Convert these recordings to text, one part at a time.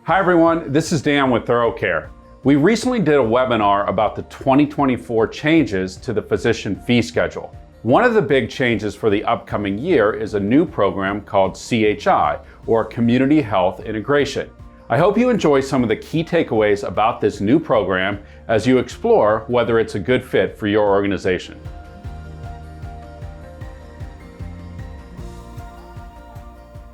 Hi everyone, this is Dan with ThoroughCare. We recently did a webinar about the 2024 changes to the physician fee schedule. One of the big changes for the upcoming year is a new program called CHI, or Community Health Integration. I hope you enjoy some of the key takeaways about this new program as you explore whether it's a good fit for your organization.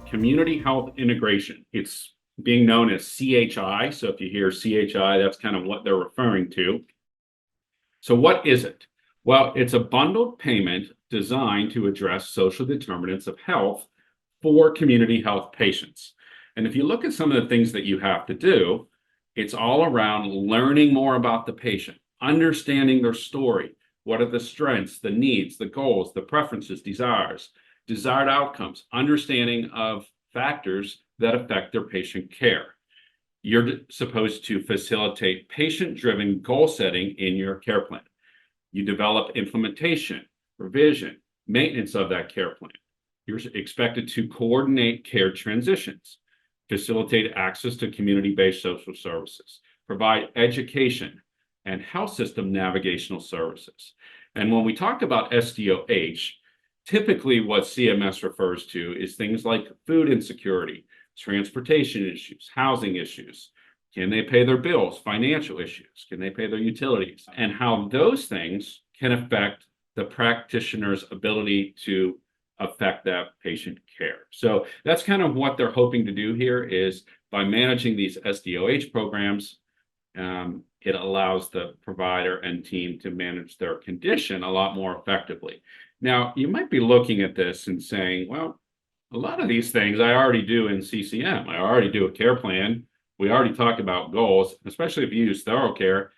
Community Health Integration. It's being known as CHI. So if you hear CHI, that's kind of what they're referring to. So what is it? Well, it's a bundled payment designed to address social determinants of health for community health patients. And if you look at some of the things that you have to do, it's all around learning more about the patient, understanding their story. What are the strengths, the needs, the goals, the preferences, desires, desired outcomes, understanding of factors that affect their patient care. You're supposed to facilitate patient-driven goal setting in your care plan. You develop implementation, revision, maintenance of that care plan. You're expected to coordinate care transitions, facilitate access to community-based social services, provide education and health system navigational services. And when we talk about SDoH, typically what CMS refers to is things like food insecurity, transportation issues, housing issues. Can they pay their bills? Financial issues. Can they pay their utilities? And how those things can affect the practitioner's ability to affect that patient care. So that's kind of what they're hoping to do here is by managing these SDoH programs, it allows the provider and team to manage their condition a lot more effectively. Now, you might be looking at this and saying, well, a lot of these things I already do in CCM. I already do a care plan. We already talk about goals, especially if you use ThoroughCare.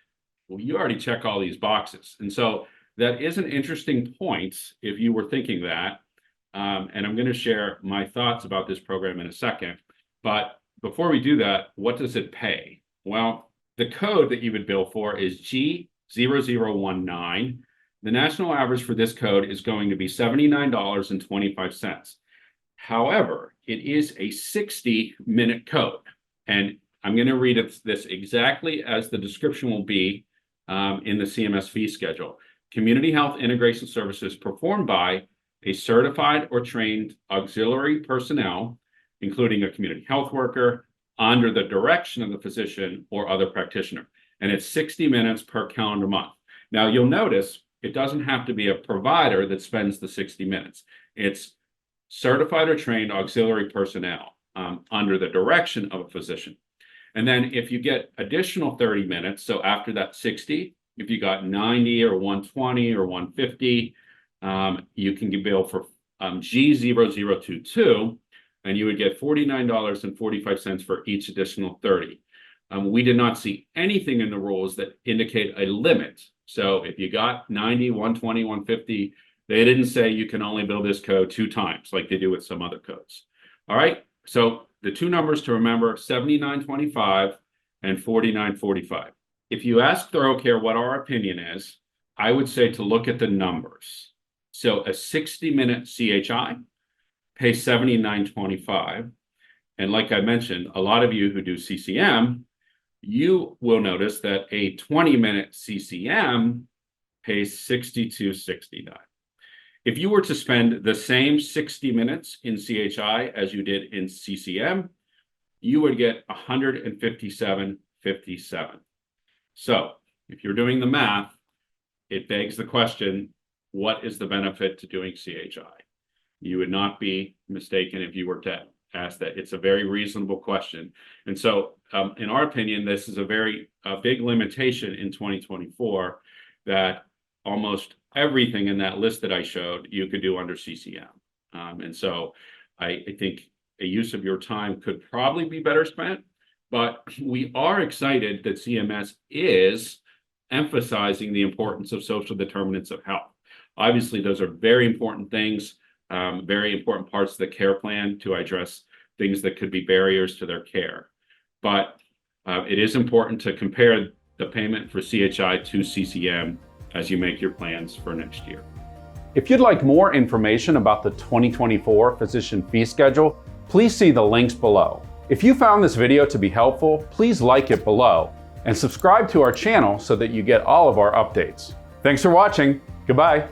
Well, you already check all these boxes. And so that is an interesting point if you were thinking that. And I'm going to share my thoughts about this program in a second. But before we do that, what does it pay? Well, the code that you would bill for is G0019. The national average for this code is going to be $79.25. However, it is a 60-minute code. And I'm going to read this exactly as the description will be in the CMS fee schedule. Community health integration services performed by a certified or trained auxiliary personnel, including a community health worker, under the direction of the physician or other practitioner. And it's 60 minutes per calendar month. Now, you'll notice it doesn't have to be a provider that spends the 60 minutes. It's certified or trained auxiliary personnel under the direction of a physician. And then if you get additional 30 minutes, so after that 60, if you got 90 or 120 or 150, you can bill for G0022, and you would get $49.45 for each additional 30. We did not see anything in the rules that indicate a limit. So if you got 90, 120, 150, they didn't say you can only bill this code 2 times like they do with some other codes. All right, so the 2 numbers to remember, $79.25 and $49.45. If you ask ThoroughCare what our opinion is, I would say to look at the numbers. So a 60-minute CHI pays $79.25. And like I mentioned, a lot of you who do CCM, you will notice that a 20-minute CCM pays $62.69. If you were to spend the same 60 minutes in CHI as you did in CCM, you would get $157.57. So if you're doing the math, it begs the question, what is the benefit to doing CHI? You would not be mistaken if you were to ask that. It's a very reasonable question. And so in our opinion, this is a very big limitation in 2024 that almost everything in that list that I showed, you could do under CCM. And so I think a use of your time could probably be better spent, but we are excited that CMS is emphasizing the importance of social determinants of health. Obviously, those are very important things, very important parts of the care plan to address things that could be barriers to their care. But it is important to compare the payment for CHI to CCM as you make your plans for next year. If you'd like more information about the 2024 physician fee schedule, please see the links below. If you found this video to be helpful, please like it below and subscribe to our channel so that you get all of our updates. Thanks for watching. Goodbye.